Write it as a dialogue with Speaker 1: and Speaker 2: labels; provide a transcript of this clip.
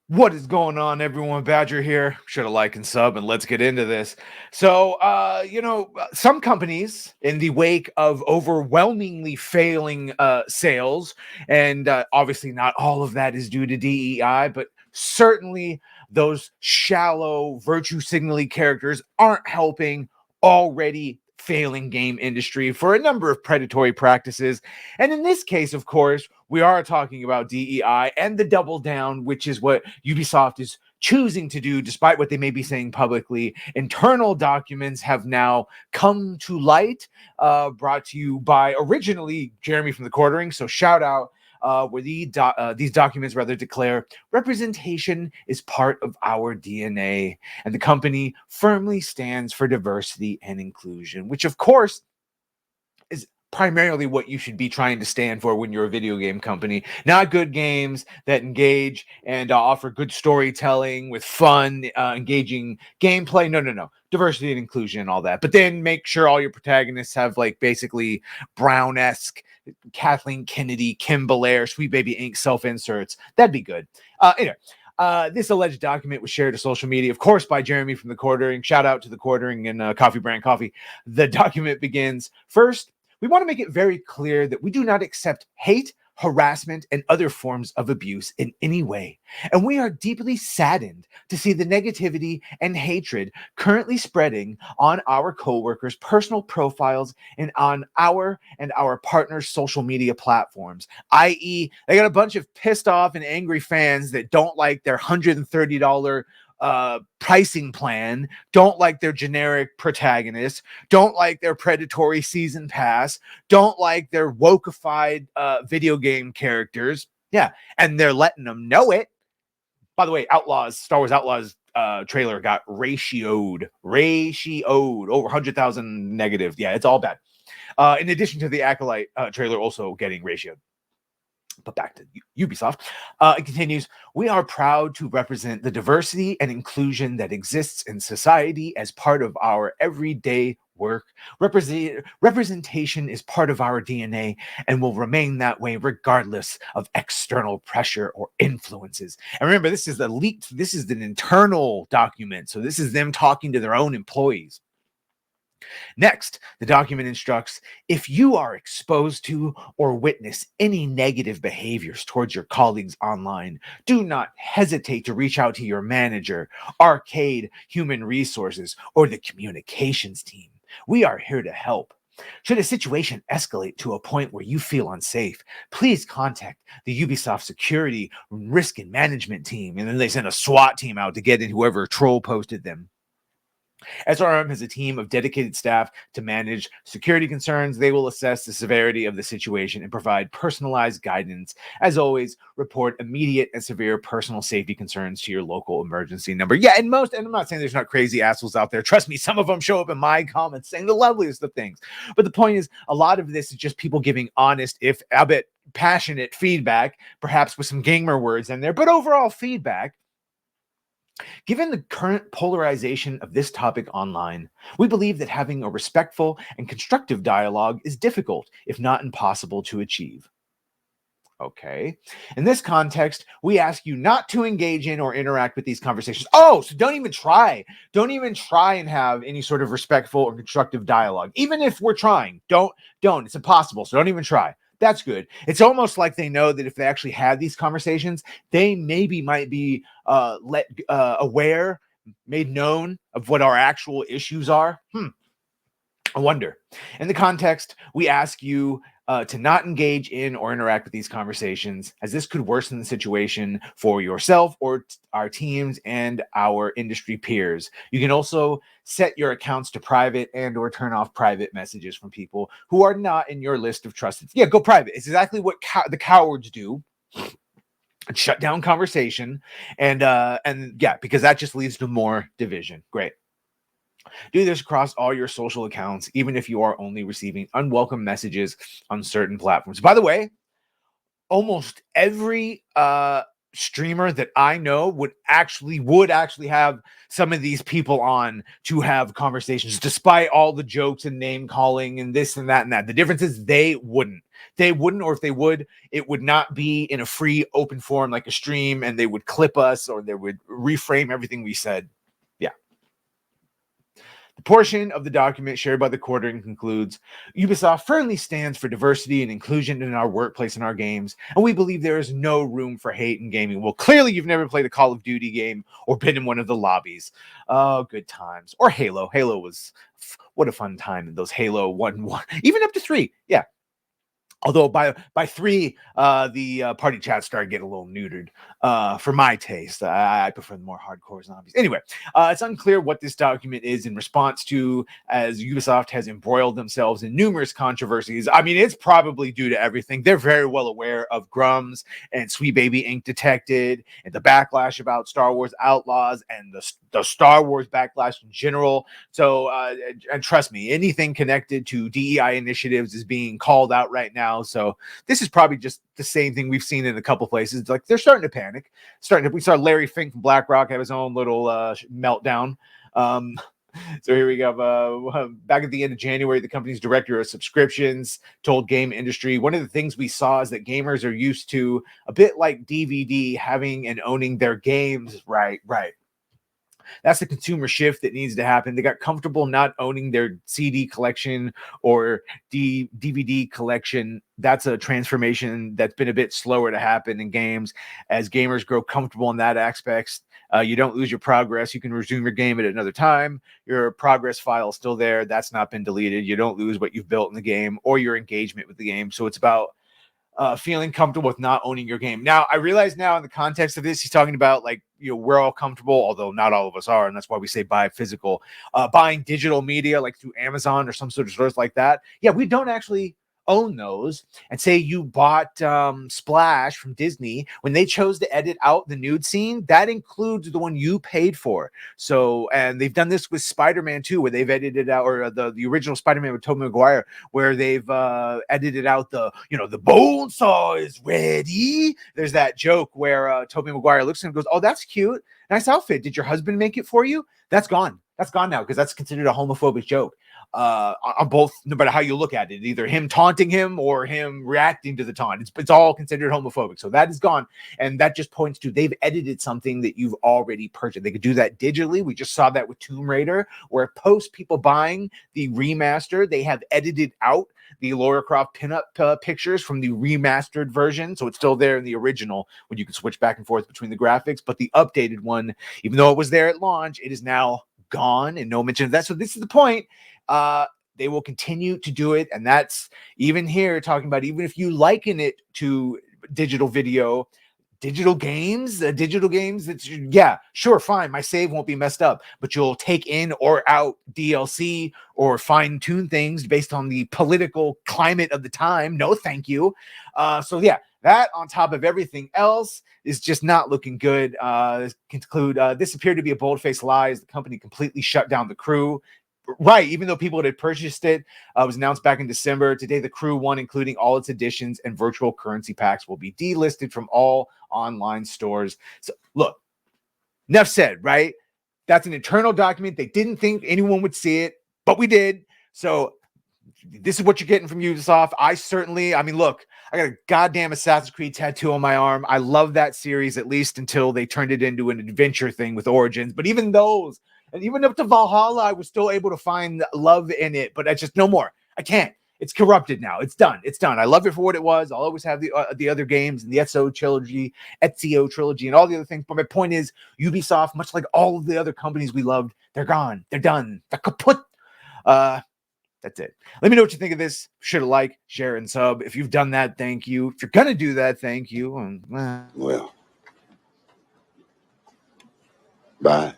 Speaker 1: What is going on, everyone? Badger here. Should have like and sub, and let's get into this. Some companies, in the wake of overwhelmingly failing sales, and obviously not all of that is due to DEI, but certainly those shallow virtue signaling characters aren't helping already failing game industry for a number of predatory practices. And in this case, of course, we are talking about DEI and the double down, which is what Ubisoft is choosing to do, despite what they may be saying publicly. Internal documents have now come to light, brought to you by originally Jeremy from the Quartering. So shout out. Where these documents rather declare representation is part of our DNA, and the company firmly stands for diversity and inclusion, which of course is primarily what you should be trying to stand for when you're a video game company. Not good games that engage and offer good storytelling with fun, engaging gameplay. No. Diversity and inclusion and all that. But then make sure all your protagonists have like basically Brown-esque Kathleen Kennedy, Kim Belair, Sweet Baby Inc. self-inserts. That'd be good. Anyway. This alleged document was shared to social media, of course, by Jeremy from the Quartering. Shout out to the Quartering and Coffee Brand Coffee. The document begins, first, we want to make it very clear that we do not accept hate, harassment, and other forms of abuse in any way. And we are deeply saddened to see the negativity and hatred currently spreading on our coworkers' personal profiles and on our and our partners' social media platforms, i.e., they got a bunch of pissed off and angry fans that don't like their $130 pricing plan, don't like their generic protagonist, don't like their predatory season pass, don't like their wokeified video game characters. Yeah, and they're letting them know it. By the way, Star Wars Outlaws trailer got ratioed over 100,000 negative. Yeah, it's all bad. In addition to the Acolyte trailer also getting ratioed. But back to Ubisoft. It continues, we are proud to represent the diversity and inclusion that exists in society as part of our everyday work. Representation is part of our DNA and will remain that way regardless of external pressure or influences. And remember, this is an internal document. So this is them talking to their own employees. Next, the document instructs, if you are exposed to or witness any negative behaviors towards your colleagues online, do not hesitate to reach out to your manager, arcade, human resources, or the communications team. We are here to help. Should a situation escalate to a point where you feel unsafe, please contact the Ubisoft security risk and management team. And then they send a SWAT team out to get in whoever troll posted them. SRM has a team of dedicated staff to manage security concerns. They will assess the severity of the situation and provide personalized guidance. As always, report immediate and severe personal safety concerns to your local emergency number. Yeah, and I'm not saying there's not crazy assholes out there. Trust me, some of them show up in my comments saying the loveliest of things. But the point is, a lot of this is just people giving honest, if a bit passionate feedback, perhaps with some gamer words in there, but overall feedback. Given the current polarization of this topic online, we believe that having a respectful and constructive dialogue is difficult, if not impossible, to achieve. Okay. In this context, we ask you not to engage in or interact with these conversations. Oh, so don't even try. Don't even try and have any sort of respectful or constructive dialogue. Even if we're trying, don't. It's impossible. So don't even try. That's good. It's almost like they know that if they actually had these conversations, they maybe might be aware, made known of what our actual issues are. I wonder. In the context, we ask you to not engage in or interact with these conversations, as this could worsen the situation for yourself or our teams and our industry peers. You can also set your accounts to private and or turn off private messages from people who are not in your list of trusted. Yeah, go private. It's exactly what the cowards do. Shut down conversation, and yeah, because that just leads to more division. Great. Do this across all your social accounts, even if you are only receiving unwelcome messages on certain platforms. By the way, almost every streamer that I know would actually have some of these people on to have conversations, despite all the jokes and name calling and this and that and that. The difference is they wouldn't, or if they would, it would not be in a free open forum like a stream, and they would clip us or they would reframe everything we said. Yeah. The portion of the document shared by the quartering concludes, Ubisoft firmly stands for diversity and inclusion in our workplace and our games, and we believe there is no room for hate in gaming. Well, clearly you've never played a Call of Duty game or been in one of the lobbies. Oh, good times. Or Halo. Halo was, what a fun time in those Halo 1, even up to 3. Yeah. Although by 3, the party chat started getting a little neutered for my taste. I prefer the more hardcore zombies. Anyway, it's unclear what this document is in response to, as Ubisoft has embroiled themselves in numerous controversies. I mean, it's probably due to everything. They're very well aware of Grums and Sweet Baby Inc. Detected and the backlash about Star Wars Outlaws and the Star Wars backlash in general. So, and trust me, anything connected to DEI initiatives is being called out right now. So this is probably just the same thing we've seen in a couple places. Like they're starting to panic. We saw Larry Fink from BlackRock have his own little meltdown. So here we go. Back at the end of January, the company's director of subscriptions told Game Industry, one of the things we saw is that gamers are used to, a bit like DVD, having and owning their games. Right. That's the consumer shift that needs to happen. They got comfortable not owning their CD collection or DVD collection. That's a transformation that's been a bit slower to happen in games. As gamers grow comfortable in that aspect, you don't lose your progress. You can resume your game at another time. Your progress file is still there. That's not been deleted. You don't lose what you've built in the game or your engagement with the game. So it's about feeling comfortable with not owning your game. Now, I realize now in the context of this, he's talking about like, we're all comfortable, although not all of us are. And that's why we say buy physical, buying digital media, like through Amazon or some sort of stores like that. Yeah, we don't actually own those. And say you bought Splash from Disney, when they chose to edit out the nude scene, that includes the one you paid for. So, and they've done this with Spider-Man 2, where they've edited out, or the original Spider-Man with Tobey Maguire, where they've edited out the bone saw is ready. There's that joke where Tobey Maguire looks at him and goes, "Oh, that's cute. Nice outfit. Did your husband make it for you?" That's gone. That's gone now, because that's considered a homophobic joke. On both, no matter how you look at it, either him taunting him or him reacting to the taunt, it's all considered homophobic. So that is gone, and that just points to they've edited something that you've already purchased. They could do that digitally. We just saw that with Tomb Raider, where post people buying the remaster, they have edited out the Lara Croft pinup pictures from the remastered version, so it's still there in the original when you can switch back and forth between the graphics. But the updated one, even though it was there at launch, it is now gone, and no mention of that. So this is the point. They will continue to do it, and that's even here talking about, even if you liken it to digital video, digital games, that's, yeah, sure, fine, my save won't be messed up, but you'll take in or out DLC or fine tune things based on the political climate of the time. No thank you. So yeah, that on top of everything else is just not looking good. Conclude, this appeared to be a bold-faced lie as the company completely shut down the crew. Right, even though people had purchased it, was announced back in December. Today, the Crew 1, including all its editions and virtual currency packs, will be delisted from all online stores. So, look, enough said, right? That's an internal document. They didn't think anyone would see it, but we did. So, this is what you're getting from Ubisoft. I mean, look, I got a goddamn Assassin's Creed tattoo on my arm. I love that series, at least until they turned it into an adventure thing with Origins. But even those, and even up to Valhalla, I was still able to find love in it. But I just, no more. I can't. It's corrupted now. It's done. It's done. I love it for what it was. I'll always have the other games and the Ezio trilogy, and all the other things. But my point is, Ubisoft, much like all of the other companies we loved, they're gone. They're done. They're kaput. That's it. Let me know what you think of this. Sure to like, share, and sub. If you've done that, thank you. If you're going to do that, thank you.
Speaker 2: Well, bye.